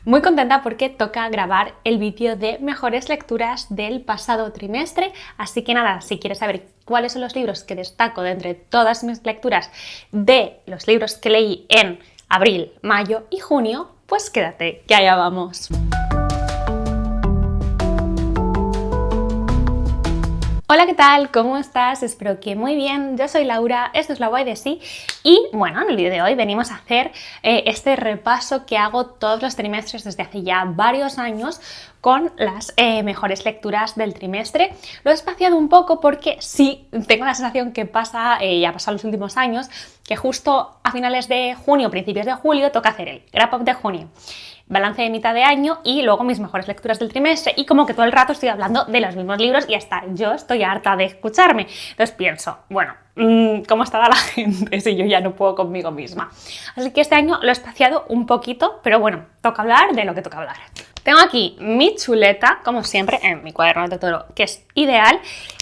Muy contenta porque toca grabar el vídeo de mejores lecturas del pasado trimestre, así que nada, si quieres saber cuáles son los libros que destaco de entre todas mis lecturas de los libros que leí en abril, mayo y junio, pues quédate, que allá vamos. Hola, ¿qué tal? ¿Cómo estás? Espero que muy bien. Yo soy Laura, esto es La Guay de Sí y bueno, en el vídeo de hoy venimos a hacer este repaso que hago todos los trimestres desde hace ya varios años con las mejores lecturas del trimestre. Lo he espaciado un poco porque sí, tengo la sensación que pasa, ya ha pasado los últimos años, que justo a finales de junio, principios de julio, toca hacer el wrap up de junio, balance de mitad de año y luego mis mejores lecturas del trimestre, y como que todo el rato estoy hablando de los mismos libros y hasta yo estoy harta de escucharme. Entonces pienso, bueno, ¿cómo estará la gente si yo ya no puedo conmigo misma? Así que este año lo he espaciado un poquito, pero bueno, toca hablar de lo que toca hablar. Tengo aquí mi chuleta, como siempre, en mi cuaderno de Totoro, que es ideal.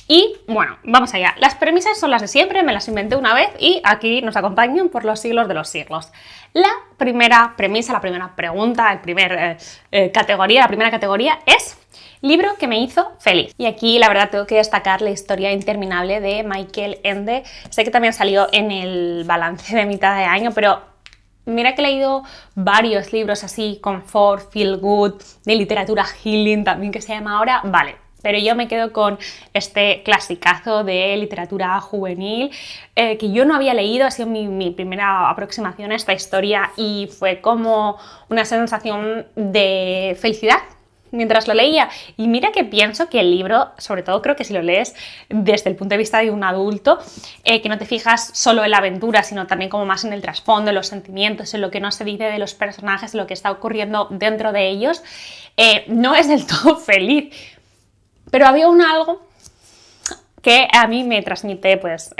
Y bueno, vamos allá. Las premisas son las de siempre, me las inventé una vez y aquí nos acompañan por los siglos de los siglos. La primera premisa, la primera pregunta, la primera categoría es libro que me hizo feliz. Y aquí la verdad tengo que destacar la historia interminable de Michael Ende. Sé que también salió en el balance de mitad de año, pero mira que he leído varios libros así, confort, feel good, de literatura healing también que se llama ahora, vale. Pero yo me quedo con este clasicazo de literatura juvenil que yo no había leído, ha sido mi primera aproximación a esta historia y fue como una sensación de felicidad mientras lo leía. Y mira que pienso que el libro, sobre todo creo que si lo lees desde el punto de vista de un adulto, que no te fijas solo en la aventura, sino también como más en el trasfondo, en los sentimientos, en lo que no se dice de los personajes, en lo que está ocurriendo dentro de ellos, no es del todo feliz. Pero había algo que a mí me transmite pues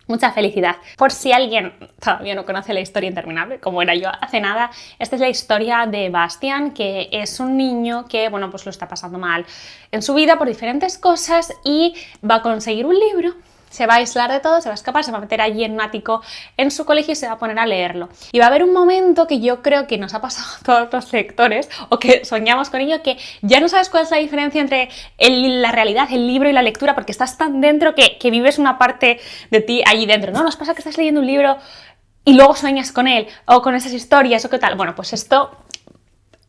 mucha felicidad. Por si alguien todavía no conoce la historia interminable, como era yo hace nada, esta es la historia de Bastian, que es un niño que, bueno, pues lo está pasando mal en su vida por diferentes cosas y va a conseguir un libro. Se va a aislar de todo, se va a escapar, se va a meter allí en un ático en su colegio y se va a poner a leerlo. Y va a haber un momento que yo creo que nos ha pasado a todos los lectores, o que soñamos con ello, que ya no sabes cuál es la diferencia entre la realidad, el libro y la lectura, porque estás tan dentro que vives una parte de ti allí dentro. ¿No nos pasa que estás leyendo un libro y luego sueñas con él, o con esas historias, o qué tal? Bueno, pues esto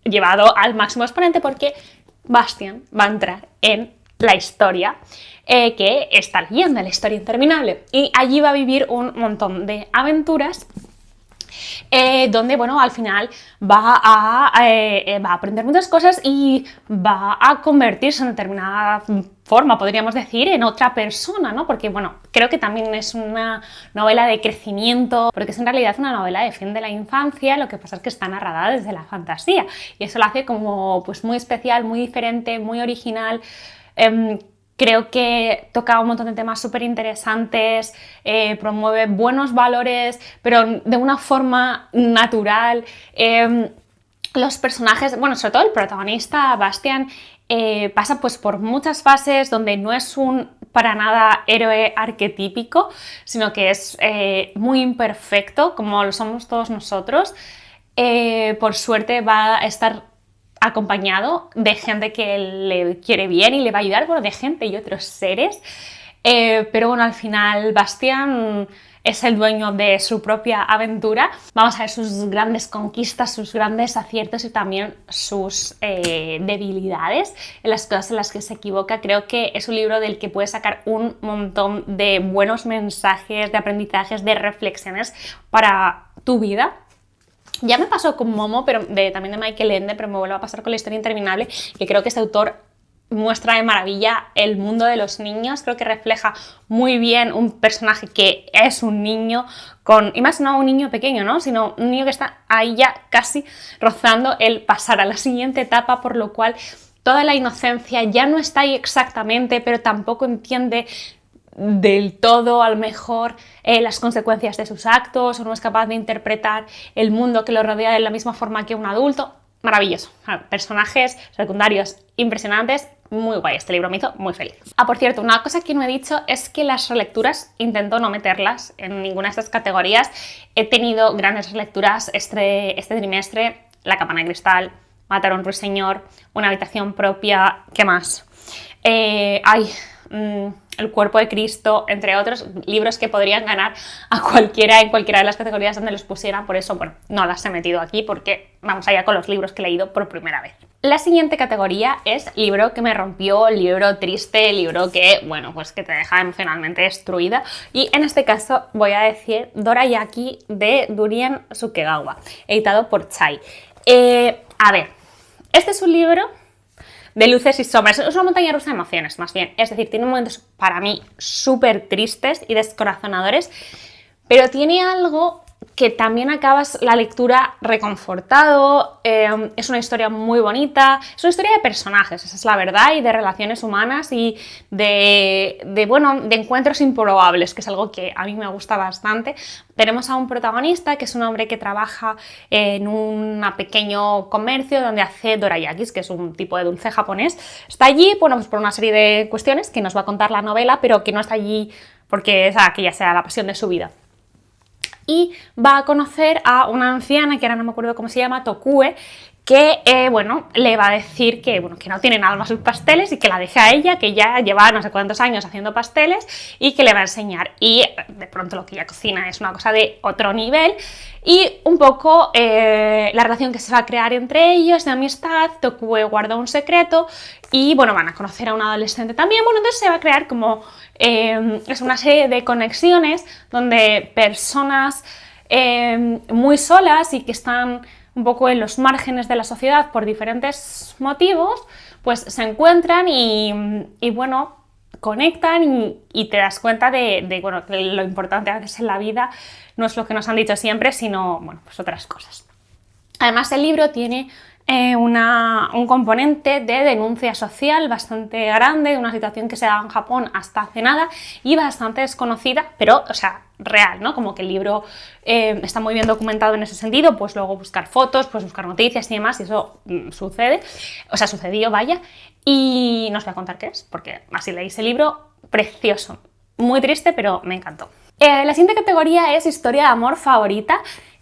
llevado al máximo exponente porque Bastian va a entrar en la historia que está leyendo, la historia interminable, y allí va a vivir un montón de aventuras donde, bueno, al final va a aprender muchas cosas y va a convertirse en determinada forma, podríamos decir, en otra persona, ¿no? Porque, bueno, creo que también es una novela de crecimiento, porque es en realidad una novela de fin de la infancia, lo que pasa es que está narrada desde la fantasía, y eso lo hace como, pues, muy especial, muy diferente, muy original. Creo que toca un montón de temas súper interesantes, promueve buenos valores, pero de una forma natural. Los personajes, bueno, sobre todo el protagonista, Bastian, pasa pues por muchas fases donde no es un para nada héroe arquetípico, sino que es muy imperfecto, como lo somos todos nosotros. Por suerte va a estar acompañado de gente que le quiere bien y le va a ayudar, bueno, de gente y otros seres, pero bueno, al final Bastian es el dueño de su propia aventura. Vamos a ver sus grandes conquistas, sus grandes aciertos y también sus debilidades, en las cosas en las que se equivoca. Creo que es un libro del que puedes sacar un montón de buenos mensajes, de aprendizajes, de reflexiones para tu vida. Ya me pasó con Momo, pero también de Michael Ende, pero me vuelve a pasar con la historia interminable, que creo que este autor muestra de maravilla el mundo de los niños. Creo que refleja muy bien un personaje que es un niño, y más no un niño pequeño, ¿no? Sino un niño que está ahí ya casi rozando el pasar a la siguiente etapa, por lo cual toda la inocencia ya no está ahí exactamente, pero tampoco entiende del todo, a lo mejor, las consecuencias de sus actos, o no es capaz de interpretar el mundo que lo rodea de la misma forma que un adulto. Maravilloso. Personajes secundarios impresionantes, muy guay. Este libro me hizo muy feliz. Por cierto, una cosa que no he dicho es que las relecturas intento no meterlas en ninguna de estas categorías. He tenido grandes relecturas este trimestre. La campana de cristal, Matar a un ruiseñor, Una habitación propia, ¿qué más? El cuerpo de Cristo, entre otros libros que podrían ganar a cualquiera en cualquiera de las categorías donde los pusieran. Por eso, bueno, no las he metido aquí porque vamos allá con los libros que he leído por primera vez. La siguiente categoría es libro que me rompió, libro triste, libro que, bueno, pues que te deja emocionalmente destruida. Y en este caso voy a decir Dorayaki de Durien Sukegawa, editado por Chai. A ver, este es un libro de luces y sombras, es una montaña rusa de emociones, más bien. Es decir, tiene momentos para mí súper tristes y descorazonadores, pero tiene algo que también acabas la lectura reconfortado. Es una historia muy bonita, es una historia de personajes, esa es la verdad, y de relaciones humanas y de encuentros improbables, que es algo que a mí me gusta bastante. Tenemos a un protagonista que es un hombre que trabaja en un pequeño comercio donde hace dorayakis, que es un tipo de dulce japonés. Está allí, bueno, pues por una serie de cuestiones que nos va a contar la novela, pero que no está allí porque aquella sea la pasión de su vida. Y va a conocer a una anciana, que ahora no me acuerdo cómo se llama, Tokue, que le va a decir que no tiene nada más sus pasteles y que la deje a ella, que ya lleva no sé cuántos años haciendo pasteles y que le va a enseñar. Y de pronto lo que ella cocina es una cosa de otro nivel. Y un poco la relación que se va a crear entre ellos, de amistad. Tokue guarda un secreto y van a conocer a un adolescente también. Entonces se va a crear como es una serie de conexiones donde personas muy solas y que están un poco en los márgenes de la sociedad por diferentes motivos, pues se encuentran y conectan y te das cuenta de que lo importante a veces en la vida no es lo que nos han dicho siempre, sino pues otras cosas. Además, el libro tiene un componente de denuncia social bastante grande, de una situación que se da en Japón hasta hace nada y bastante desconocida, pero, real, ¿no? Como que el libro está muy bien documentado en ese sentido, pues luego buscar fotos, pues buscar noticias y demás, y eso sucedió, vaya, y no os voy a contar qué es, porque así leéis el libro, precioso, muy triste, pero me encantó. La siguiente categoría es historia de amor favorita,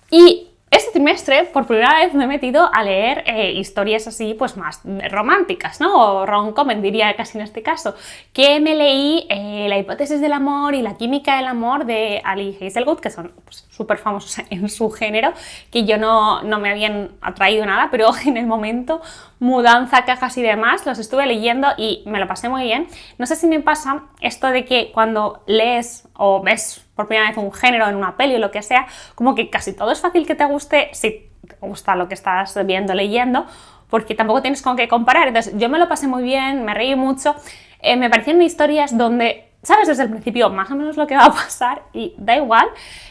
y este trimestre, por primera vez, me he metido a leer historias así, pues más románticas, ¿no? O rom-com, diría casi en este caso, que me leí La hipótesis del amor y La química del amor de Ali Hazelwood, que son súper famosos en su género, que yo no me habían atraído nada, pero en el momento, mudanza, cajas y demás, los estuve leyendo y me lo pasé muy bien. No sé si me pasa esto de que cuando lees o ves por primera vez un género en una peli o lo que sea, como que casi todo es fácil que te guste si te gusta lo que estás viendo, leyendo, porque tampoco tienes con qué comparar. Entonces yo me lo pasé muy bien, me reí mucho, me parecieron historias donde sabes desde el principio más o menos lo que va a pasar y da igual.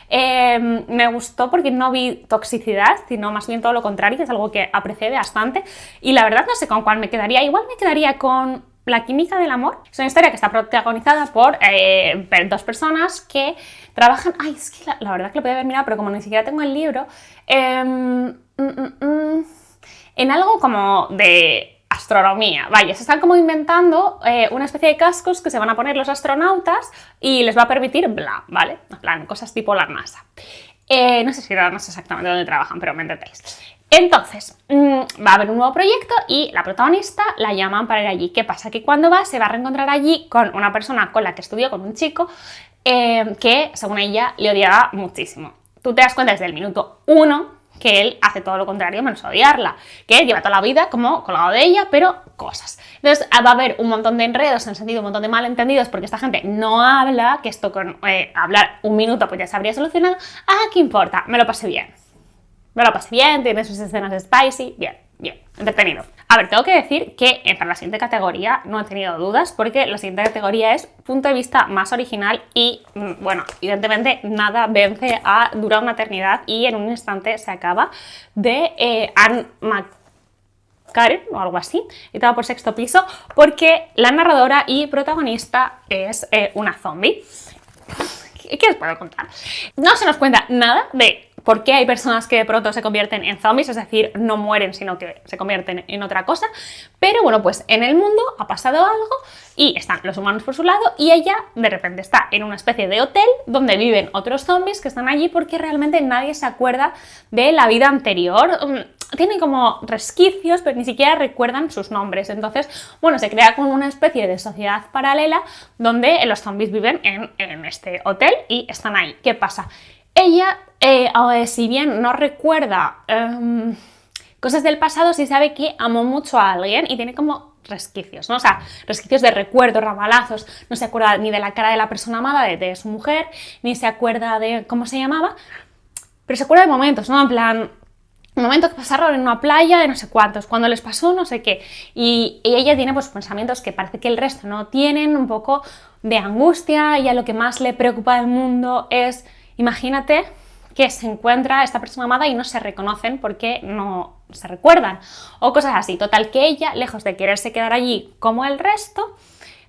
Me gustó porque no vi toxicidad, sino más bien todo lo contrario, que es algo que aprecié bastante, y la verdad no sé con cuál me quedaría. Igual me quedaría con La química del amor. Es una historia que está protagonizada por dos personas que trabajan... Ay, es que la verdad que lo podía haber mirado, pero como ni siquiera tengo el libro, en algo como de astronomía. Vaya, se están como inventando una especie de cascos que se van a poner los astronautas y les va a permitir bla, ¿vale? En plan, cosas tipo la NASA. No sé exactamente dónde trabajan, pero me entendéis. Entonces, va a haber un nuevo proyecto y la protagonista la llaman para ir allí. ¿Qué pasa? Que cuando va, se va a reencontrar allí con una persona con la que estudió, con un chico, que, según ella, le odiaba muchísimo. Tú te das cuenta desde el minuto 1 que él hace todo lo contrario menos odiarla, que lleva toda la vida como colgado de ella, pero cosas. Entonces va a haber un montón de enredos, en el sentido un montón de malentendidos, porque esta gente no habla, que esto con hablar un minuto pues ya se habría solucionado. ¿Qué importa? Me lo pasé bien, tiene sus escenas spicy, bien, entretenido. A ver, tengo que decir que para la siguiente categoría no he tenido dudas, porque la siguiente categoría es punto de vista más original y, evidentemente nada vence a Dura una eternidad y en un instante se acaba, de Anne McCarren o algo así, editado por Sexto Piso, porque la narradora y protagonista es una zombie. ¿Qué os puedo contar? No se nos cuenta nada de por qué hay personas que de pronto se convierten en zombies, es decir, no mueren, sino que se convierten en otra cosa. Pero pues en el mundo ha pasado algo y están los humanos por su lado y ella de repente está en una especie de hotel donde viven otros zombies que están allí porque realmente nadie se acuerda de la vida anterior. tienen como resquicios, pero ni siquiera recuerdan sus nombres. Entonces, bueno, se crea como una especie de sociedad paralela donde los zombies viven en este hotel y están ahí. ¿Qué pasa? Ella, si bien no recuerda cosas del pasado, sí sabe que amó mucho a alguien y tiene como resquicios, ¿no? O sea, resquicios de recuerdos, ramalazos. No se acuerda ni de la cara de la persona amada, de su mujer, ni se acuerda de cómo se llamaba, pero se acuerda de momentos, ¿no? En plan, momentos que pasaron en una playa de no sé cuántos, cuando les pasó no sé qué. Y ella tiene pues pensamientos que parece que el resto no tienen, un poco de angustia, y a lo que más le preocupa del mundo es, imagínate que se encuentra esta persona amada y no se reconocen porque no se recuerdan, o cosas así. Total, que ella, lejos de quererse quedar allí como el resto,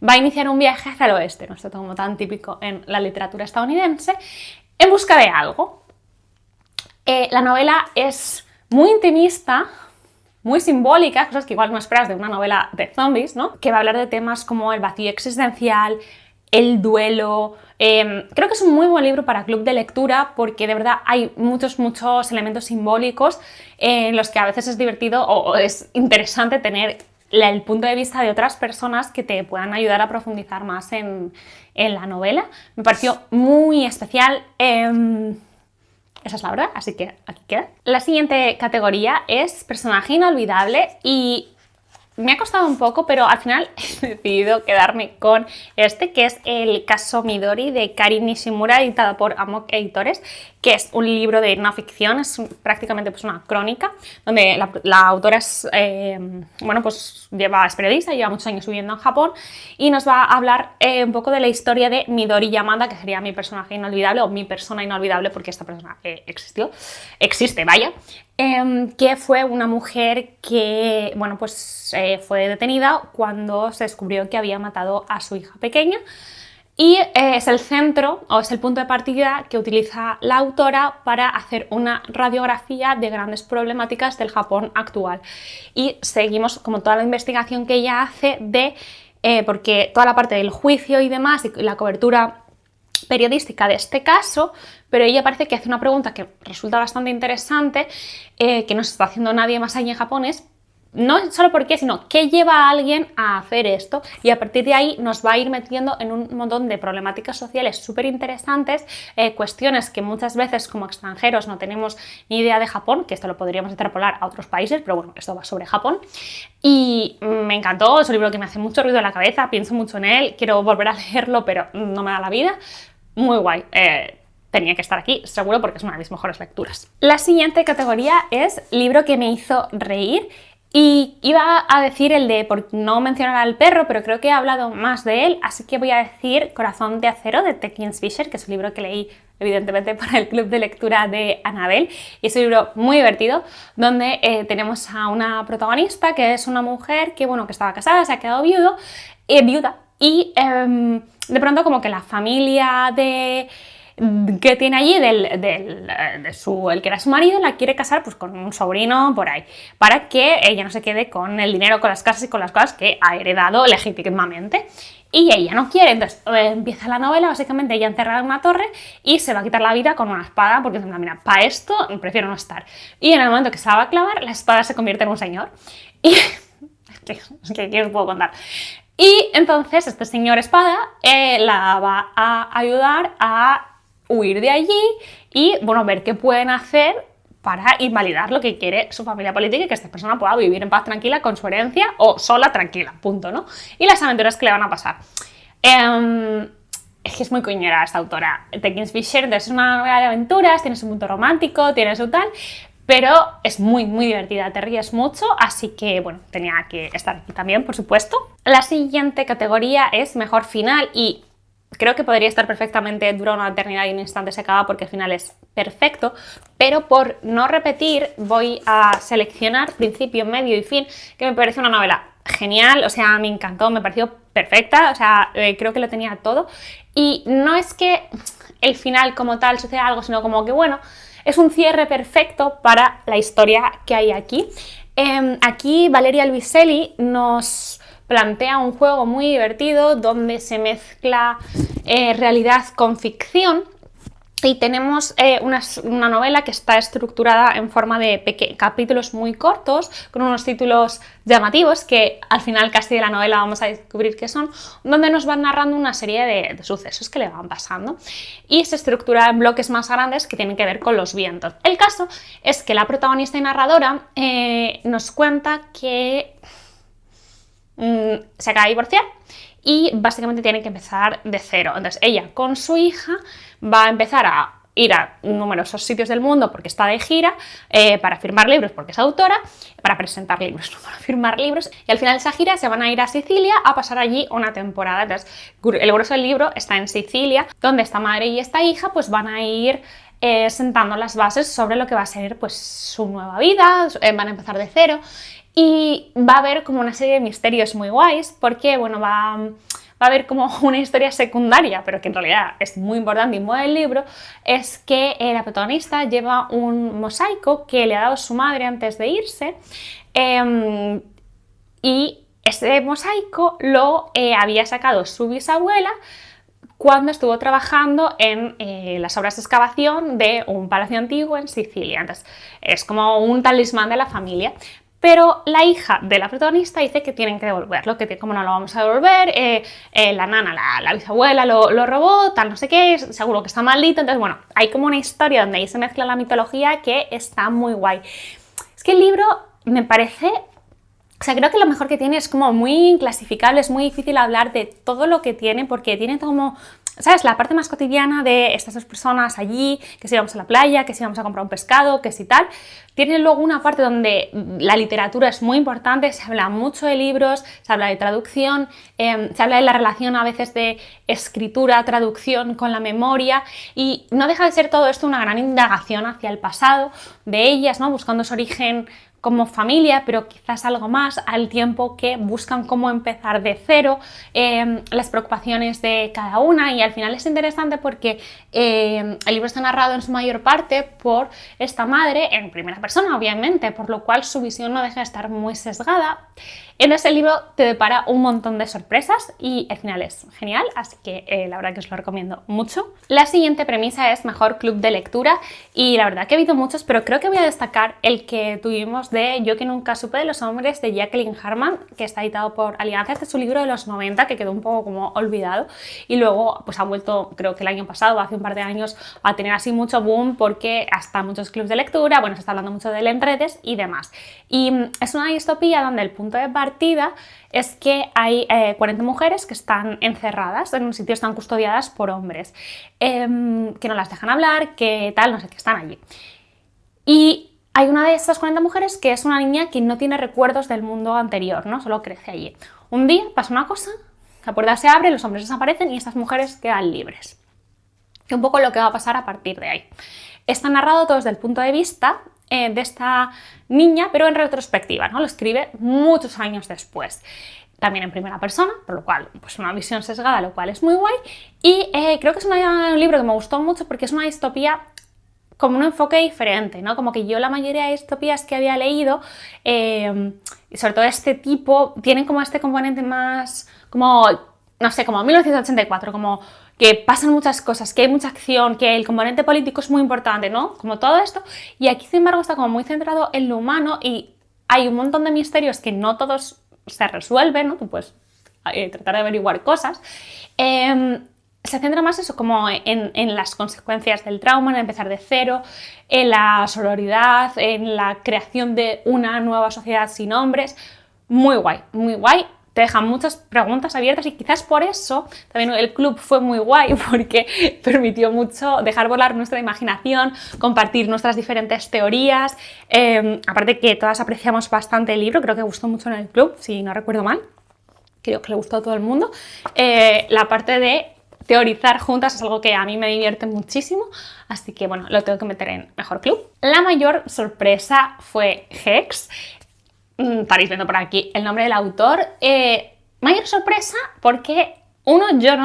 va a iniciar un viaje hacia el oeste, no esto como tan típico en la literatura estadounidense, en busca de algo. La novela es muy intimista, muy simbólica, cosas que igual no esperas de una novela de zombies, ¿no? Que va a hablar de temas como el vacío existencial, el duelo. Creo que es un muy buen libro para club de lectura porque de verdad hay muchos elementos simbólicos en los que a veces es divertido o es interesante tener el punto de vista de otras personas que te puedan ayudar a profundizar más en la novela. Me pareció muy especial. Esa es la verdad, así que aquí queda. La siguiente categoría es personaje inolvidable y me ha costado un poco, pero al final he decidido quedarme con este, que es el caso Midori de Kari Nishimura, editado por Amok Editores, que es un libro de no ficción, es prácticamente pues una crónica, donde la autora es, bueno, pues es periodista, lleva muchos años viviendo en Japón, y nos va a hablar un poco de la historia de Midori Yamada, que sería mi personaje inolvidable, o mi persona inolvidable, porque esta persona existe, vaya. Que fue una mujer que, bueno, pues fue detenida cuando se descubrió que había matado a su hija pequeña, y es el centro, o es el punto de partida que utiliza la autora para hacer una radiografía de grandes problemáticas del Japón actual. Y seguimos como toda la investigación que ella hace porque toda la parte del juicio y demás, y la cobertura periodística de este caso, pero ella parece que hace una pregunta que resulta bastante interesante, que no se está haciendo nadie más allí en Japón, es no solo por qué, sino qué lleva a alguien a hacer esto, y a partir de ahí nos va a ir metiendo en un montón de problemáticas sociales súper interesantes, cuestiones que muchas veces como extranjeros no tenemos ni idea de Japón, que esto lo podríamos extrapolar a otros países, pero bueno, esto va sobre Japón. Y me encantó, es un libro que me hace mucho ruido en la cabeza, pienso mucho en él, quiero volver a leerlo, pero no me da la vida. Muy guay. Tenía que estar aquí, seguro, porque es una de mis mejores lecturas. La siguiente categoría es libro que me hizo reír. Y iba a decir el de por no mencionar al perro, pero creo que he hablado más de él, así que voy a decir Corazón de acero de T. Kingfisher, que es un libro que leí evidentemente para el club de lectura de Anabel, y es un libro muy divertido donde tenemos a una protagonista que es una mujer que, bueno, que estaba casada, se ha quedado viuda, y de pronto como que la familia que tiene allí el que era su marido la quiere casar pues con un sobrino por ahí, para que ella no se quede con el dinero, con las casas y con las cosas que ha heredado legítimamente, y ella no quiere. Entonces empieza la novela, básicamente ella encerrada en una torre y se va a quitar la vida con una espada, porque dice, mira, para esto prefiero no estar, y en el momento que se la va a clavar, la espada se convierte en un señor y es que ¿qué os puedo contar? Y entonces este señor espada la va a ayudar a huir de allí y, bueno, ver qué pueden hacer para invalidar lo que quiere su familia política y que esta persona pueda vivir en paz tranquila con su herencia, o sola tranquila, punto, ¿no? Y las aventuras que le van a pasar. Es que es muy coñera esta autora, T. Kingfisher, entonces es una novela de aventuras, tiene su punto romántico, tiene su tal, pero es muy divertida, te ríes mucho, así que, bueno, tenía que estar aquí también, por supuesto. La siguiente categoría es mejor final, y creo que podría estar perfectamente Dura una eternidad y un instante se acaba, porque el final es perfecto, pero por no repetir voy a seleccionar Principio, medio y fin, que me parece una novela genial, o sea, me encantó, me pareció perfecta, o sea, creo que lo tenía todo, y no es que el final como tal suceda algo, sino como que, bueno, es un cierre perfecto para la historia que hay aquí. Aquí Valeria Luiselli nos plantea un juego muy divertido donde se mezcla realidad con ficción, Y tenemos una novela que está estructurada en forma de capítulos muy cortos, con unos títulos llamativos, que al final casi de la novela vamos a descubrir qué son, donde nos van narrando una serie de sucesos que le van pasando. Y se estructura en bloques más grandes que tienen que ver con los vientos. El caso es que la protagonista y narradora nos cuenta que se acaba de divorciar y básicamente tiene que empezar de cero. Entonces ella con su hija va a empezar a ir a numerosos sitios del mundo porque está de gira, para firmar libros porque es autora, para presentar libros, no para firmar libros, y al final de esa gira se van a ir a Sicilia a pasar allí una temporada. Entonces el grueso del libro está en Sicilia, donde esta madre y esta hija pues van a ir sentando las bases sobre lo que va a ser pues su nueva vida, van a empezar de cero. Y va a haber como una serie de misterios muy guays, porque bueno, va a haber como una historia secundaria, pero que en realidad es muy importante y mueve el libro, es que la protagonista lleva un mosaico que le ha dado su madre antes de irse, y ese mosaico lo había sacado su bisabuela cuando estuvo trabajando en las obras de excavación de un palacio antiguo en Sicilia. Entonces es como un talismán de la familia. Pero la hija de la protagonista dice que tienen que devolverlo, que como no lo vamos a devolver, la nana, la bisabuela lo robó, tal no sé qué, seguro que está maldito. Entonces bueno, hay como una historia donde ahí se mezcla la mitología que está muy guay. Es que el libro me parece... O sea, creo que lo mejor que tiene es como muy inclasificable, es muy difícil hablar de todo lo que tiene, porque tiene como, ¿sabes? La parte más cotidiana de estas dos personas allí, que si vamos a la playa, que si vamos a comprar un pescado, que si tal. Tiene luego una parte donde la literatura es muy importante, se habla mucho de libros, se habla de traducción, se habla de la relación a veces de escritura, traducción con la memoria, y no deja de ser todo esto una gran indagación hacia el pasado de ellas, ¿no? Buscando su origen como familia, pero quizás algo más, al tiempo que buscan cómo empezar de cero, las preocupaciones de cada una, y al final es interesante porque el libro está narrado en su mayor parte por esta madre, en primera persona obviamente, por lo cual su visión no deja de estar muy sesgada. En ese libro te depara un montón de sorpresas y el final es genial, así que la verdad que os lo recomiendo mucho. La siguiente premisa es mejor club de lectura, y la verdad que he habido muchos, pero creo que voy a destacar el que tuvimos de Yo que nunca supe de los hombres, de Jacqueline Harman, que está editado por Alianza. Este es su libro de los 90 que quedó un poco como olvidado y luego pues ha vuelto, creo que el año pasado, hace un par de años, a tener así mucho boom porque hasta muchos clubs de lectura, bueno, se está hablando mucho del en redes y demás. Y es una distopía donde el punto de partida es que hay 40 mujeres que están encerradas en un sitio, están custodiadas por hombres, que no las dejan hablar, que tal, no sé, que están allí. Y hay una de estas 40 mujeres que es una niña que no tiene recuerdos del mundo anterior, ¿no? Solo crece allí. Un día pasa una cosa, la puerta se abre, los hombres desaparecen y estas mujeres quedan libres. Que un poco lo que va a pasar a partir de ahí. Está narrado todo desde el punto de vista de esta niña, pero en retrospectiva, ¿no? Lo escribe muchos años después. También en primera persona, por lo cual, pues una visión sesgada, lo cual es muy guay. Y creo que es un libro que me gustó mucho porque es una distopía como un enfoque diferente, ¿no? Como que yo la mayoría de distopías que había leído, y sobre todo este tipo, tienen como este componente más como, no sé, como 1984, como que pasan muchas cosas, que hay mucha acción, que el componente político es muy importante, ¿no? Como todo esto. Y aquí, sin embargo, está como muy centrado en lo humano y hay un montón de misterios que no todos se resuelven, ¿no? Tú puedes tratar de averiguar cosas. Se centra más eso como en las consecuencias del trauma, en empezar de cero, en la sororidad, en la creación de una nueva sociedad sin hombres. Muy guay, muy guay. Te dejan muchas preguntas abiertas y quizás por eso también el club fue muy guay, porque permitió mucho dejar volar nuestra imaginación, compartir nuestras diferentes teorías. Aparte que todas apreciamos bastante el libro, creo que gustó mucho en el club, si no recuerdo mal. Creo que le gustó a todo el mundo. La parte de teorizar juntas es algo que a mí me divierte muchísimo, así que bueno, lo tengo que meter en mejor club. La mayor sorpresa fue Hex. Estaréis viendo por aquí el nombre del autor. Mayor sorpresa porque Uno, yo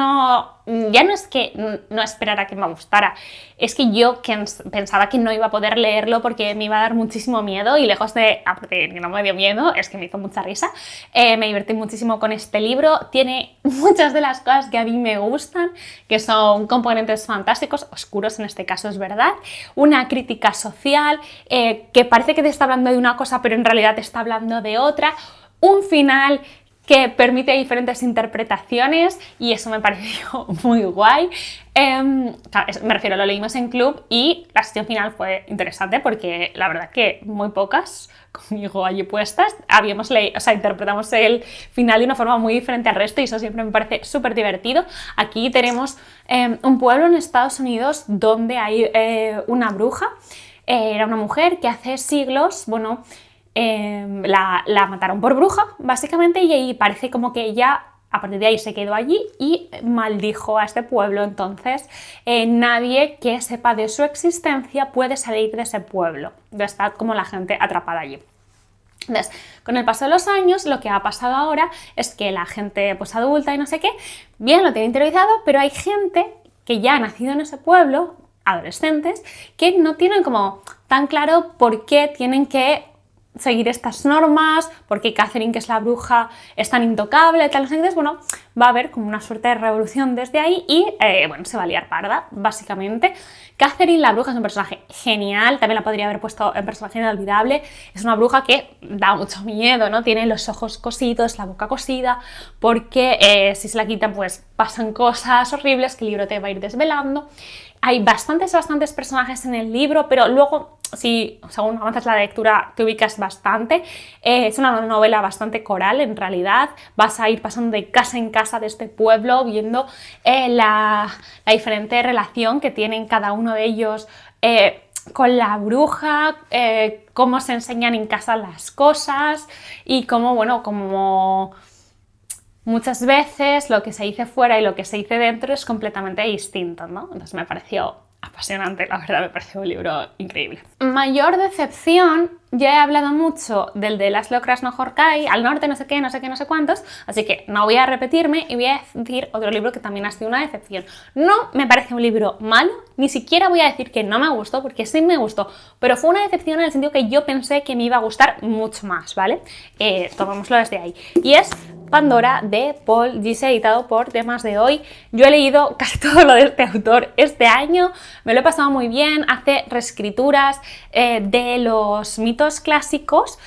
ya no es que no esperara que me gustara, es que yo pensaba que no iba a poder leerlo porque me iba a dar muchísimo miedo y lejos de, aparte de que no me dio miedo, es que me hizo mucha risa, me divertí muchísimo con este libro, tiene muchas de las cosas que a mí me gustan, que son componentes fantásticos, oscuros en este caso es verdad, una crítica social, que parece que te está hablando de una cosa pero en realidad te está hablando de otra, un final que permite diferentes interpretaciones y eso me pareció muy guay. Me refiero, lo leímos en club y la sesión final fue interesante porque la verdad que muy pocas conmigo allí puestas habíamos leído, o sea, interpretamos el final de una forma muy diferente al resto y eso siempre me parece súper divertido. Aquí tenemos un pueblo en Estados Unidos donde hay una bruja, era una mujer que hace siglos, bueno, la mataron por bruja, básicamente, y parece como que ella a partir de ahí se quedó allí y maldijo a este pueblo. Entonces nadie que sepa de su existencia puede salir de ese pueblo, está como la gente atrapada allí. Entonces, con el paso de los años, lo que ha pasado ahora es que la gente pues adulta y no sé qué, bien lo tiene interiorizado, pero hay gente que ya ha nacido en ese pueblo, adolescentes, que no tienen como tan claro por qué tienen que seguir estas normas, porque Catherine, que es la bruja, es tan intocable, tal, entonces, bueno, va a haber como una suerte de revolución desde ahí y, bueno, se va a liar parda, básicamente. Catherine, la bruja, es un personaje genial, también la podría haber puesto en personaje inolvidable, es una bruja que da mucho miedo, ¿no? Tiene los ojos cosidos, la boca cosida, porque si se la quitan, pues pasan cosas horribles que el libro te va a ir desvelando. Hay bastantes personajes en el libro, pero luego, si según avanzas la lectura, te ubicas bastante. Es una novela bastante coral, en realidad. Vas a ir pasando de casa en casa de este pueblo, viendo la diferente relación que tienen cada uno de ellos con la bruja, cómo se enseñan en casa las cosas y cómo, bueno, como muchas veces lo que se dice fuera y lo que se dice dentro es completamente distinto, ¿no? Entonces me pareció apasionante, la verdad, me pareció un libro increíble. Mayor decepción, ya he hablado mucho del de Laszlo Krasznahorkai, al norte, no sé qué, no sé qué, no sé cuántos, así que no voy a repetirme y voy a decir otro libro que también ha sido una decepción. No me parece un libro malo, ni siquiera voy a decir que no me gustó, porque sí me gustó, pero fue una decepción en el sentido que yo pensé que me iba a gustar mucho más, ¿vale? Tomémoslo desde ahí. Y es Pandora, de Paul Giese, editado por Temas de Hoy. Yo he leído casi todo lo de este autor este año, me lo he pasado muy bien, hace reescrituras de los mitos clásicos,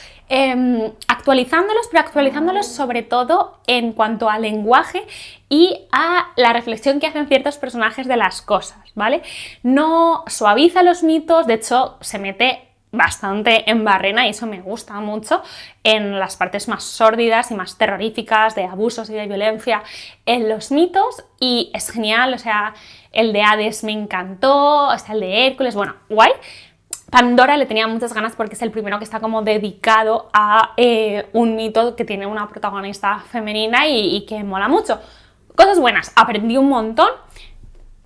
actualizándolos, pero actualizándolos sobre todo en cuanto al lenguaje y a la reflexión que hacen ciertos personajes de las cosas, ¿vale? No suaviza los mitos, de hecho se mete bastante en barrena y eso me gusta mucho en las partes más sórdidas y más terroríficas de abusos y de violencia en los mitos y es genial, o sea, el de Hades me encantó, o sea, el de Hércules, bueno, guay. Pandora le tenía muchas ganas porque es el primero que está como dedicado a un mito que tiene una protagonista femenina y que mola mucho. Cosas buenas, aprendí un montón.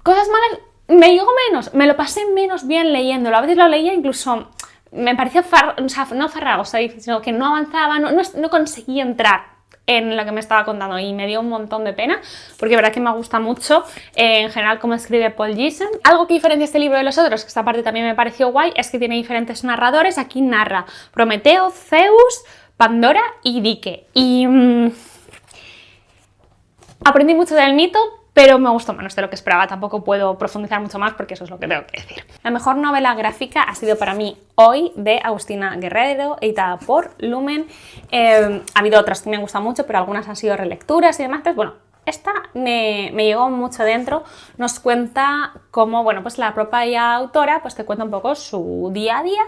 Cosas malas, me llegó menos, me lo pasé menos bien leyéndolo. A veces lo leía incluso, me pareció, o sea, no farragoso, sino que no avanzaba, no conseguía entrar en lo que me estaba contando y me dio un montón de pena porque verdad que me gusta mucho en general cómo escribe Paul Giese. Algo que diferencia este libro de los otros, que esta parte también me pareció guay, es que tiene diferentes narradores. Aquí narra Prometeo, Zeus, Pandora y Dike y aprendí mucho del mito, pero me gustó menos de lo que esperaba. Tampoco puedo profundizar mucho más porque eso es lo que tengo que decir. La mejor novela gráfica ha sido para mí Hoy, de Agustina Guerrero, editada por Lumen. Ha habido otras que me han gustado mucho, pero algunas han sido relecturas y demás. Pues bueno, esta me llegó mucho dentro. Nos cuenta cómo, bueno, pues la propia autora pues te cuenta un poco su día a día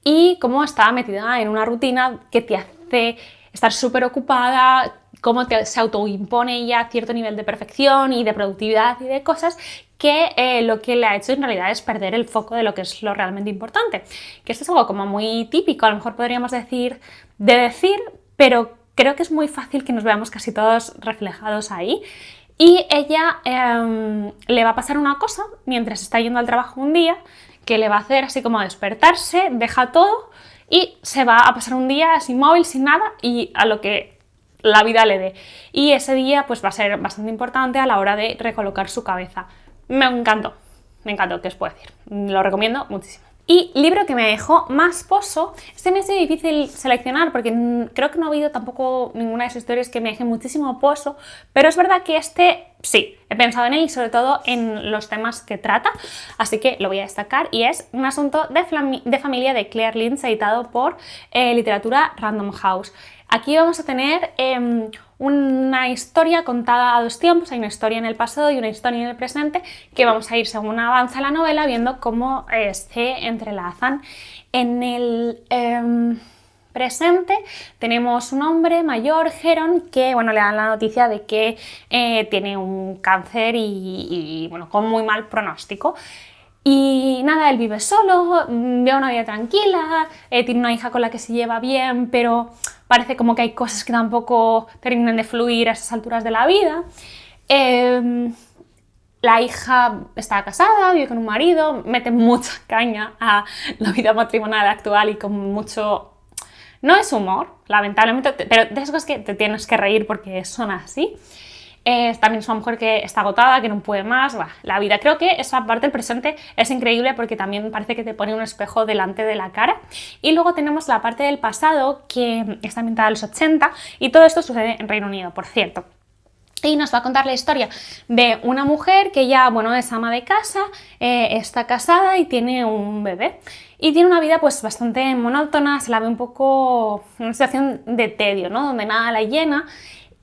y cómo está metida en una rutina que te hace estar súper ocupada, cómo se autoimpone ya cierto nivel de perfección y de productividad y de cosas que lo que le ha hecho en realidad es perder el foco de lo que es lo realmente importante. Que esto es algo como muy típico, a lo mejor podríamos decir, pero creo que es muy fácil que nos veamos casi todos reflejados ahí. Y ella le va a pasar una cosa mientras está yendo al trabajo un día, que le va a hacer así como despertarse, deja todo y se va a pasar un día sin móvil, sin nada, y a lo que la vida le dé. Y ese día pues va a ser bastante importante a la hora de recolocar su cabeza. Me encantó, ¿qué os puedo decir? Lo recomiendo muchísimo. Y libro que me dejó más pozo, este me ha sido difícil seleccionar porque creo que no ha habido tampoco ninguna de esas historias que me deje muchísimo pozo, pero es verdad que este sí, he pensado en él y sobre todo en los temas que trata, así que lo voy a destacar, y es Un asunto de familia de Claire Lynch, editado por Literatura Random House. Aquí vamos a tener una historia contada a dos tiempos, hay una historia en el pasado y una historia en el presente, que vamos a ir según avanza la novela viendo cómo se entrelazan. En el presente tenemos un hombre mayor, Heron, que bueno, le dan la noticia de que tiene un cáncer y bueno, con muy mal pronóstico. Y nada, él vive solo, vive una vida tranquila, tiene una hija con la que se lleva bien, pero parece como que hay cosas que tampoco terminan de fluir a esas alturas de la vida. La hija está casada, vive con un marido, mete mucha caña a la vida matrimonial actual y con mucho... No es humor, lamentablemente, pero de esas cosas que te tienes que reír porque son así. También es una mujer que está agotada, que no puede más. La vida, creo que esa parte del presente es increíble porque también parece que te pone un espejo delante de la cara. Y luego tenemos la parte del pasado, que está ambientada en los 80, y todo esto sucede en Reino Unido, por cierto. Y nos va a contar la historia de una mujer que ya, bueno, es ama de casa, está casada y tiene un bebé. Y tiene una vida pues bastante monótona, se la ve un poco en una situación de tedio, ¿no? Donde nada la llena.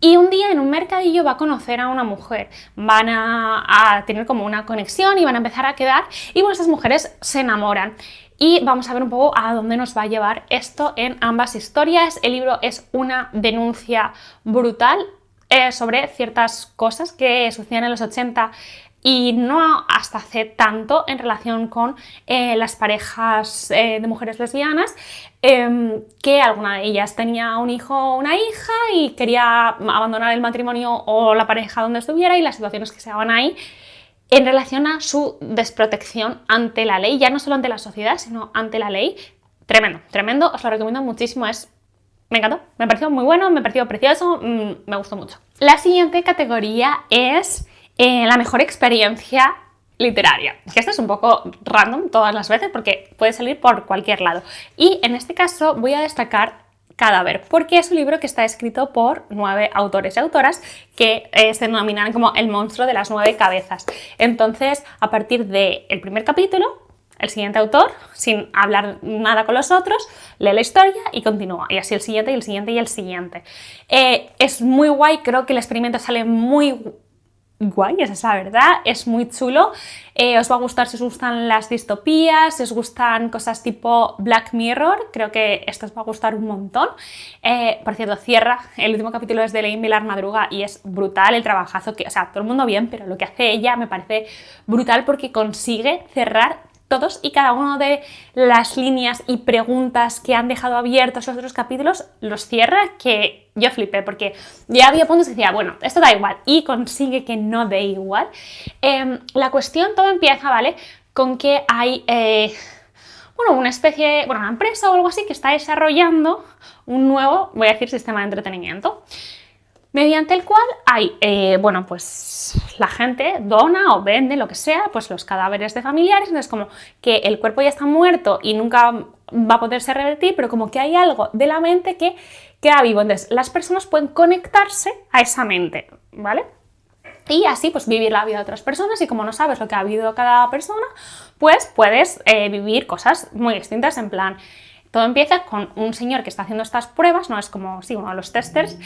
Y un día en un mercadillo va a conocer a una mujer, van a tener como una conexión y van a empezar a quedar, y bueno, esas mujeres se enamoran. Y vamos a ver un poco a dónde nos va a llevar esto en ambas historias. El libro es una denuncia brutal sobre ciertas cosas que sucedían en los 80 y no hasta hace tanto en relación con las parejas de mujeres lesbianas, que alguna de ellas tenía un hijo o una hija y quería abandonar el matrimonio o la pareja donde estuviera, y las situaciones que se daban ahí en relación a su desprotección ante la ley, ya no solo ante la sociedad, sino ante la ley. Tremendo, tremendo, os lo recomiendo muchísimo, me encantó, me pareció muy bueno, me pareció precioso, me gustó mucho. La siguiente categoría es la mejor experiencia literaria. Que esto es un poco random todas las veces porque puede salir por cualquier lado. Y en este caso voy a destacar Cadáver, porque es un libro que está escrito por 9 autores y autoras que se denominan como el monstruo de las 9 cabezas. Entonces, a partir del primer capítulo, el siguiente autor, sin hablar nada con los otros, lee la historia y continúa. Y así el siguiente y el siguiente y el siguiente. Es muy guay, creo que el experimento sale muy guay, esa es la verdad, es muy chulo. Os va a gustar si os gustan las distopías, si os gustan cosas tipo Black Mirror, creo que esto os va a gustar un montón. Por cierto, cierra, el último capítulo es de Elaine Vilar Madruga y es brutal el trabajazo que, o sea, todo el mundo bien, pero lo que hace ella me parece brutal porque consigue cerrar todos y cada uno de las líneas y preguntas que han dejado abiertos los otros capítulos, los cierra, que yo flipé, porque ya había puntos que decía, bueno, esto da igual, y consigue que no dé igual. La cuestión, todo empieza, ¿vale?, con que hay bueno, una especie, bueno, una empresa o algo así que está desarrollando un nuevo, voy a decir, sistema de entretenimiento, mediante el cual hay, bueno, pues la gente dona o vende, lo que sea, pues los cadáveres de familiares. Entonces, como que el cuerpo ya está muerto y nunca va a poderse revertir, pero como que hay algo de la mente que queda vivo. Entonces, las personas pueden conectarse a esa mente, ¿vale? Y así, pues, vivir la vida de otras personas, y como no sabes lo que ha vivido cada persona, pues puedes vivir cosas muy distintas, en plan... Todo empieza con un señor que está haciendo estas pruebas, no es como, sí, uno de los testers,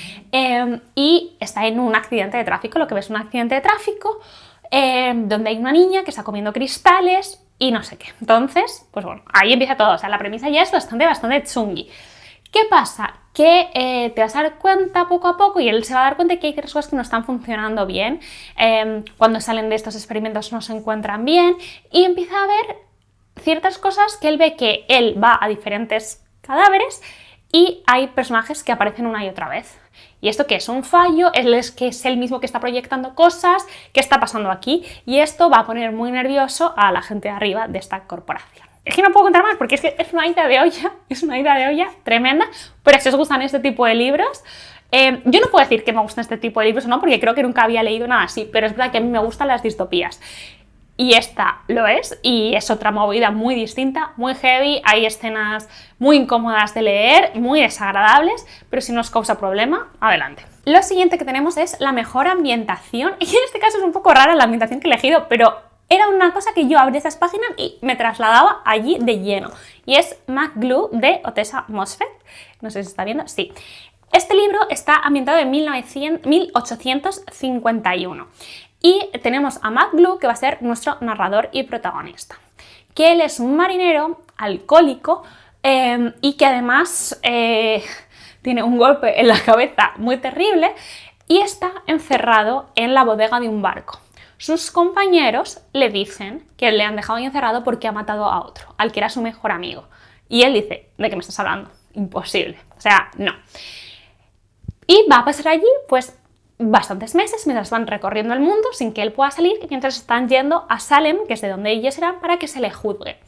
y está en un accidente de tráfico. Lo que ves es un accidente de tráfico donde hay una niña que está comiendo cristales y no sé qué. Entonces, pues bueno, ahí empieza todo. O sea, la premisa ya es bastante chungui. ¿Qué pasa? Que te vas a dar cuenta poco a poco, y él se va a dar cuenta que hay cosas que no están funcionando bien. Cuando salen de estos experimentos no se encuentran bien, y empieza a ver ciertas cosas que él ve, que él va a diferentes cadáveres y hay personajes que aparecen una y otra vez. ¿Y esto qué es? ¿Un fallo? ¿Es que es él mismo que está proyectando cosas? ¿Qué está pasando aquí? Y esto va a poner muy nervioso a la gente de arriba de esta corporación. Es que no puedo contar más porque es una ida de olla, es una ida de olla tremenda, pero si os gustan este tipo de libros, Yo no puedo decir que me gustan este tipo de libros o no, porque creo que nunca había leído nada así, pero es verdad que a mí me gustan las distopías. Y esta lo es, y es otra movida muy distinta, muy heavy, hay escenas muy incómodas de leer, muy desagradables, pero si no os causa problema, adelante. Lo siguiente que tenemos es la mejor ambientación, y en este caso es un poco rara la ambientación que he elegido, pero era una cosa que yo abría esas páginas y me trasladaba allí de lleno, y es McGlue de Ottessa Moshfegh, no sé si se está viendo, sí. Este libro está ambientado en 1851. Y tenemos a McGlue, que va a ser nuestro narrador y protagonista. Que él es un marinero alcohólico y que además tiene un golpe en la cabeza muy terrible y está encerrado en la bodega de un barco. Sus compañeros le dicen que le han dejado ahí encerrado porque ha matado a otro, al que era su mejor amigo. Y él dice, ¿de qué me estás hablando? Imposible. O sea, no. Y va a pasar allí, pues, bastantes meses mientras van recorriendo el mundo sin que él pueda salir y mientras están yendo a Salem, que es de donde ellos eran, para que se le juzgue.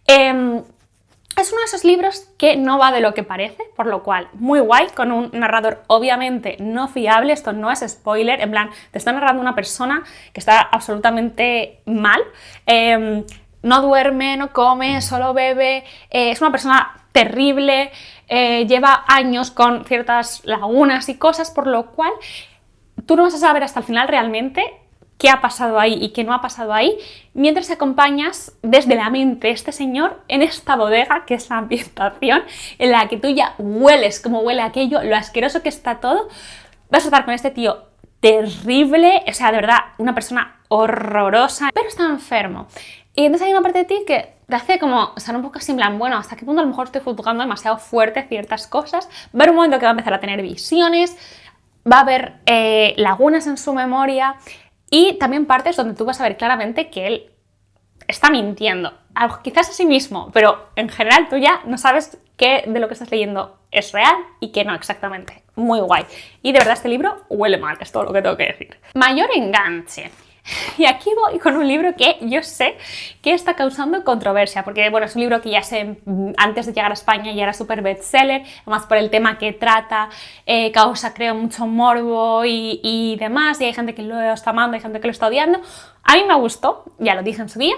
Es uno de esos libros que no va de lo que parece, por lo cual muy guay, con un narrador obviamente no fiable, esto no es spoiler, en plan, te está narrando una persona que está absolutamente mal, no duerme, no come, solo bebe, es una persona terrible, lleva años con ciertas lagunas y cosas, por lo cual tú no vas a saber hasta el final realmente qué ha pasado ahí y qué no ha pasado ahí, mientras acompañas desde la mente a este señor en esta bodega, que es la ambientación, en la que tú ya hueles cómo huele aquello, lo asqueroso que está todo. Vas a estar con este tío terrible, o sea, de verdad, una persona horrorosa, pero está enfermo. Y entonces hay una parte de ti que te hace como estar un poco así en plan, bueno, ¿hasta qué punto a lo mejor estoy juzgando demasiado fuerte ciertas cosas? Va a haber un momento que va a empezar a tener visiones, va a haber lagunas en su memoria y también partes donde tú vas a ver claramente que él está mintiendo, quizás a sí mismo, pero en general tú ya no sabes qué de lo que estás leyendo es real y qué no exactamente. Muy guay. Y de verdad este libro huele mal, es todo lo que tengo que decir. Mayor enganche. Y aquí voy con un libro que yo sé que está causando controversia, porque bueno, es un libro que ya sé, antes de llegar a España ya era súper bestseller, además por el tema que trata, causa creo mucho morbo y demás, y hay gente que lo está amando, hay gente que lo está odiando. A mí me gustó, ya lo dije en su día,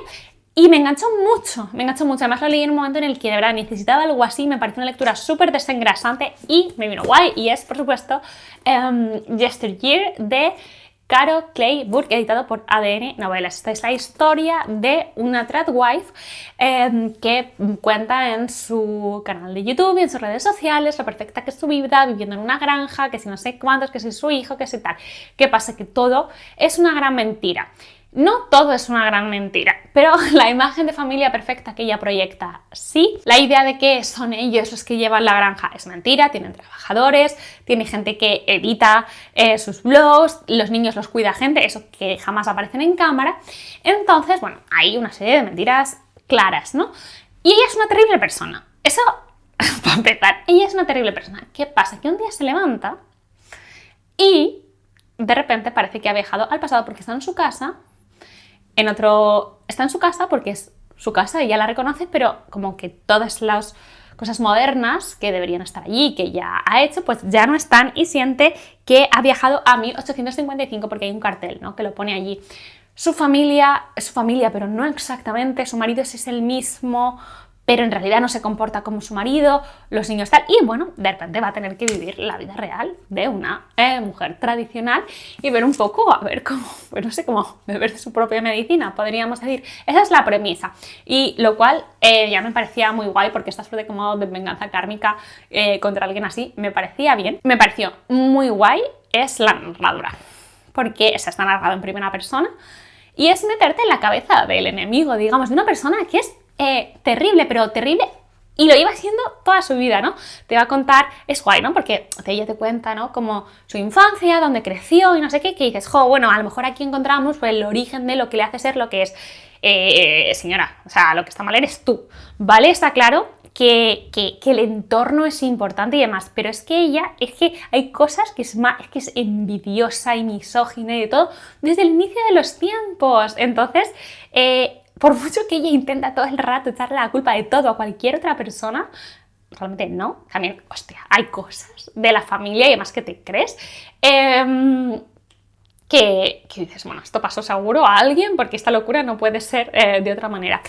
y me enganchó mucho, además lo leí en un momento en el que de verdad necesitaba algo así, me pareció una lectura súper desengrasante y me vino guay, y es por supuesto Yesteryear de Caro Clay Burke, editado por ADN Novelas. Esta es la historia de una tradwife que cuenta en su canal de YouTube y en sus redes sociales lo perfecta que es su vida, viviendo en una granja, que si no sé cuántos, que si su hijo, que si tal. ¿Qué pasa? Que todo es una gran mentira. No todo es una gran mentira, pero la imagen de familia perfecta que ella proyecta, sí. La idea de que son ellos los que llevan la granja es mentira, tienen trabajadores, tiene gente que edita sus blogs, los niños los cuida gente, eso que jamás aparecen en cámara. Entonces, bueno, hay una serie de mentiras claras, ¿no? Y ella es una terrible persona. Eso, para empezar, ella es una terrible persona. ¿Qué pasa? Que un día se levanta y de repente parece que ha viajado al pasado porque está en su casa. Está en su casa porque es su casa, ella la reconoce, pero como que todas las cosas modernas que deberían estar allí, que ya ha hecho, pues ya no están y siente que ha viajado a 1855 porque hay un cartel, ¿no?, que lo pone allí. Su familia es su familia, pero no exactamente, su marido es el mismo, pero en realidad no se comporta como su marido, los niños tal, y bueno, de repente va a tener que vivir la vida real de una mujer tradicional y ver un poco, a ver cómo, pues no sé, cómo beber de su propia medicina, podríamos decir. Esa es la premisa, y lo cual ya me parecía muy guay, porque esta suerte como de venganza kármica contra alguien así, me parecía bien. Me pareció muy guay es la narradura, porque se está narrado en primera persona, y es meterte en la cabeza del enemigo, digamos, de una persona que es terrible, pero terrible, y lo iba siendo toda su vida, ¿no? Te va a contar, es guay, ¿no? Porque ella te cuenta, ¿no?, como su infancia, dónde creció y no sé qué, que dices, jo, bueno, a lo mejor aquí encontramos pues, el origen de lo que le hace ser lo que es. Señora, o sea, lo que está mal eres tú, ¿vale? Está claro que el entorno es importante y demás, pero es que ella, es que hay cosas que es envidiosa y misógina y de todo desde el inicio de los tiempos. Entonces, por mucho que ella intenta todo el rato echarle la culpa de todo a cualquier otra persona, realmente no. También, hostia, hay cosas de la familia y además que te crees. Que dices, bueno, esto pasó seguro a alguien porque esta locura no puede ser de otra manera.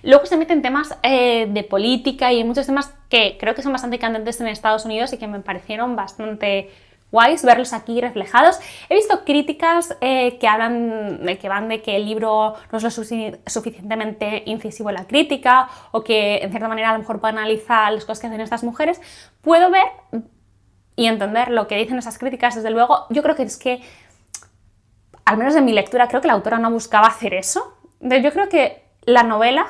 Luego se meten temas de política y muchos temas que creo que son bastante candentes en Estados Unidos y que me parecieron bastante guays verlos aquí reflejados. He visto críticas que hablan de que van de que el libro no es lo suficientemente incisivo en la crítica o que en cierta manera a lo mejor banaliza las cosas que hacen estas mujeres. Puedo ver y entender lo que dicen esas críticas, desde luego. Yo creo que es que, al menos en mi lectura, creo que la autora no buscaba hacer eso. Yo creo que la novela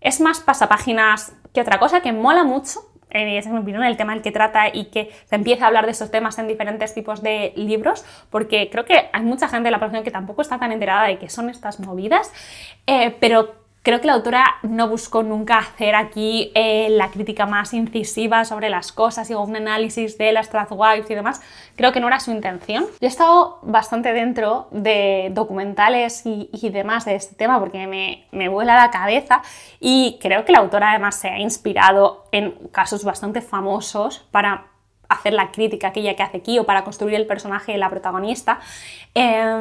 es más pasapáginas que otra cosa, que mola mucho. Esa es mi opinión, el tema del que trata y que se empieza a hablar de esos temas en diferentes tipos de libros, porque creo que hay mucha gente de la población que tampoco está tan enterada de qué son estas movidas, pero creo que la autora no buscó nunca hacer aquí la crítica más incisiva sobre las cosas y un análisis de las Stradwives y demás. Creo que no era su intención. Yo he estado bastante dentro de documentales y demás de este tema porque me vuela la cabeza y creo que la autora además se ha inspirado en casos bastante famosos para hacer la crítica aquella que hace aquí o para construir el personaje de la protagonista. A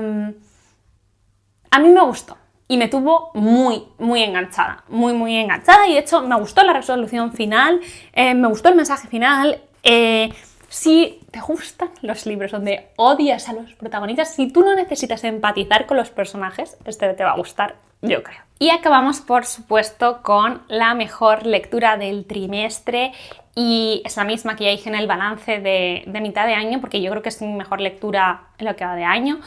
mí me gustó. Y me tuvo muy enganchada, muy enganchada, y de hecho me gustó la resolución final, me gustó el mensaje final. Si te gustan los libros donde odias a los protagonistas, si tú no necesitas empatizar con los personajes, este te va a gustar, yo creo. Y acabamos, por supuesto, con la mejor lectura del trimestre, y es la misma que ya dije en el balance de mitad de año, porque yo creo que es mi mejor lectura en lo que va de año,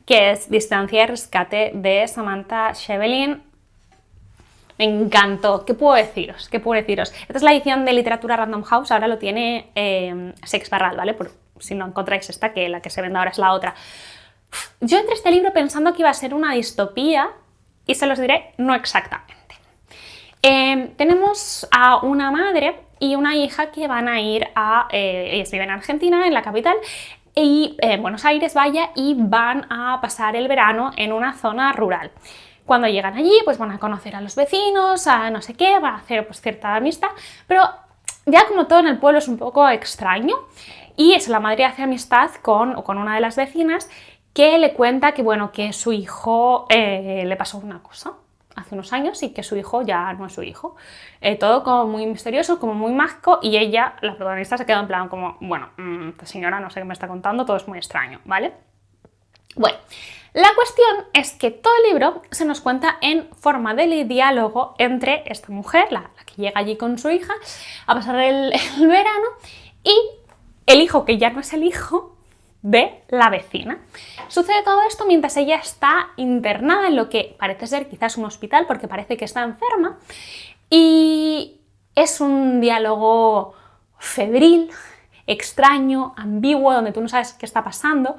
que es Distancia y Rescate de Samantha Schweblin. Me encantó. ¿Qué puedo deciros? Esta es la edición de Literatura Random House, ahora lo tiene Seix Barral, ¿vale? Por si no encontráis esta, que la que se vende ahora es la otra. Yo entré a este libro pensando que iba a ser una distopía y se los diré, no exactamente. Tenemos a una madre y una hija que van a ir a... ellas viven en Argentina, en la capital, y Buenos Aires, vaya, y van a pasar el verano en una zona rural. Cuando llegan allí, pues van a conocer a los vecinos, a no sé qué, van a hacer pues cierta amistad, pero ya como todo en el pueblo es un poco extraño, y eso, la madre hace amistad con una de las vecinas que le cuenta que, bueno, que su hijo le pasó una cosa hace unos años y que su hijo ya no es su hijo. Todo como muy misterioso, como muy mágico, y ella, la protagonista, se queda en plan como, bueno, esta señora no sé qué me está contando, todo es muy extraño, ¿vale? Bueno, la cuestión es que todo el libro se nos cuenta en forma de diálogo entre esta mujer, la que llega allí con su hija, a pasar el verano, y el hijo que ya no es el hijo de la vecina. Sucede todo esto mientras ella está internada en lo que parece ser quizás un hospital, porque parece que está enferma, y es un diálogo febril, extraño, ambiguo, donde tú no sabes qué está pasando,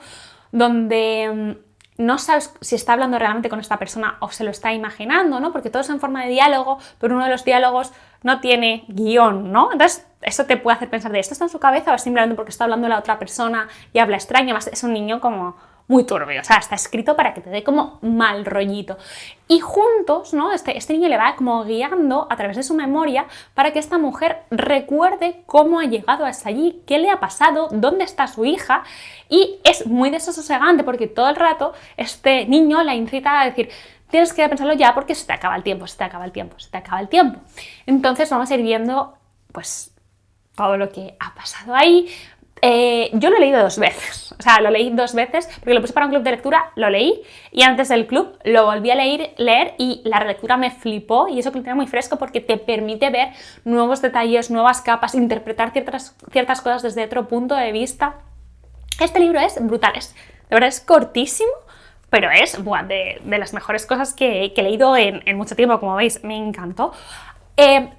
donde no sabes si está hablando realmente con esta persona o se lo está imaginando, ¿no? Porque todo es en forma de diálogo, pero uno de los diálogos no tiene guión, ¿no? Entonces eso te puede hacer pensar de esto está en su cabeza o es simplemente porque está hablando la otra persona y habla extraño. Además es un niño como muy turbio, o sea, está escrito para que te dé como mal rollito. Y juntos, ¿no? Este niño le va como guiando a través de su memoria para que esta mujer recuerde cómo ha llegado hasta allí, qué le ha pasado, dónde está su hija, y es muy desasosegante porque todo el rato este niño la incita a decir, tienes que pensarlo ya porque se te acaba el tiempo, se te acaba el tiempo, se te acaba el tiempo. Entonces vamos a ir viendo, pues, todo lo que ha pasado ahí. Yo lo he leído 2 veces, o sea, lo leí 2 veces porque lo puse para un club de lectura, lo leí y antes del club lo volví a leer y la relectura me flipó, y eso que lo tenía muy fresco porque te permite ver nuevos detalles, nuevas capas, interpretar ciertas cosas desde otro punto de vista. Este libro es brutal, de verdad es cortísimo, pero es de las mejores cosas que he leído en mucho tiempo, como veis, me encantó.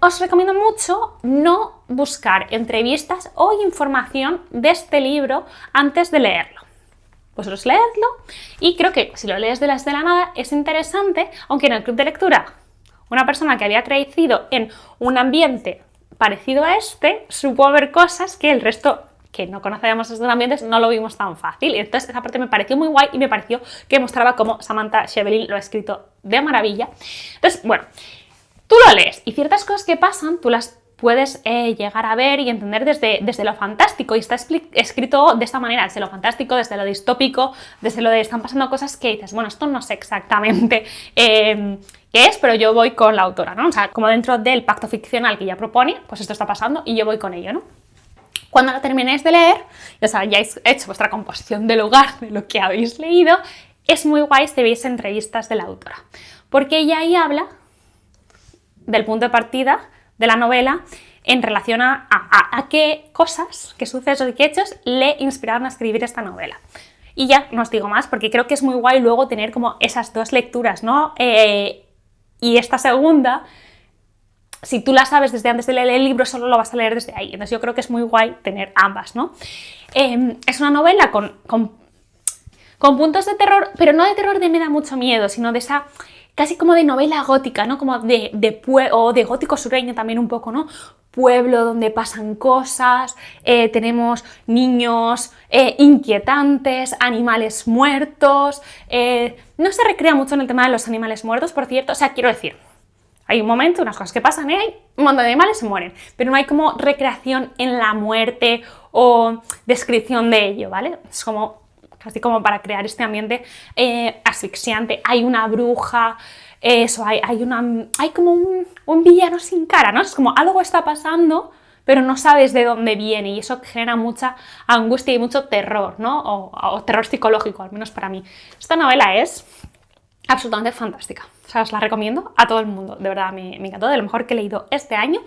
Os recomiendo mucho no buscar entrevistas o información de este libro antes de leerlo. Vosotros leedlo, y creo que si lo lees de la nada es interesante, aunque en el club de lectura una persona que había crecido en un ambiente parecido a este supo ver cosas que el resto que no conocíamos estos ambientes no lo vimos tan fácil, y entonces esa parte me pareció muy guay y me pareció que mostraba cómo Samantha Schweblin lo ha escrito de maravilla. Entonces, bueno, tú lo lees y ciertas cosas que pasan tú las puedes llegar a ver y entender desde lo fantástico, y está escrito de esta manera, desde lo fantástico, desde lo distópico, desde lo de están pasando cosas que dices, bueno, esto no sé exactamente qué es, pero yo voy con la autora, ¿no? O sea, como dentro del pacto ficcional que ella propone, pues esto está pasando y yo voy con ello, ¿no? Cuando lo terminéis de leer, o sea, ya habéis hecho vuestra composición de lugar de lo que habéis leído, es muy guay si veis entrevistas de la autora, porque ella ahí habla del punto de partida de la novela en relación a qué cosas, qué sucesos y qué hechos le inspiraron a escribir esta novela. Y ya no os digo más, porque creo que es muy guay luego tener como esas dos lecturas, ¿no? Y esta segunda, si tú la sabes desde antes de leer el libro, solo lo vas a leer desde ahí. Entonces yo creo que es muy guay tener ambas, ¿no? Es una novela con puntos de terror, pero no de terror de me da mucho miedo, sino de esa casi como de novela gótica, ¿no? Como o de gótico sureño también un poco, ¿no? Pueblo donde pasan cosas, tenemos niños inquietantes, animales muertos, no se recrea mucho en el tema de los animales muertos, por cierto, o sea, quiero decir, hay un momento, unas cosas que pasan, hay un montón de animales se mueren, pero no hay como recreación en la muerte o descripción de ello, ¿vale? Es como casi como para crear este ambiente asfixiante. Hay una bruja, eso, hay como un villano sin cara, ¿no? Es como algo está pasando, pero no sabes de dónde viene, y eso genera mucha angustia y mucho terror, ¿no? O terror psicológico, al menos para mí. Esta novela es absolutamente fantástica. O sea, os la recomiendo a todo el mundo. De verdad, me encantó, de lo mejor que he leído este año.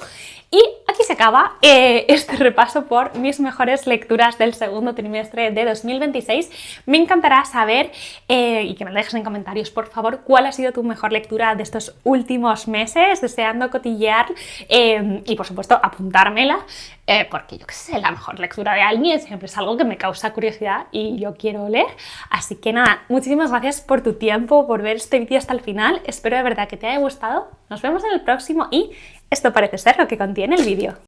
Y aquí se acaba este repaso por mis mejores lecturas del segundo trimestre de 2026. Me encantará saber, y que me lo dejes en comentarios, por favor, cuál ha sido tu mejor lectura de estos últimos meses, deseando cotillear y, por supuesto, apuntármela, porque yo qué sé, la mejor lectura de alguien siempre es algo que me causa curiosidad y yo quiero leer. Así que nada, muchísimas gracias por tu tiempo, por ver este vídeo hasta el final. Espero de verdad que te haya gustado. Nos vemos en el próximo y esto parece ser lo que contiene el vídeo.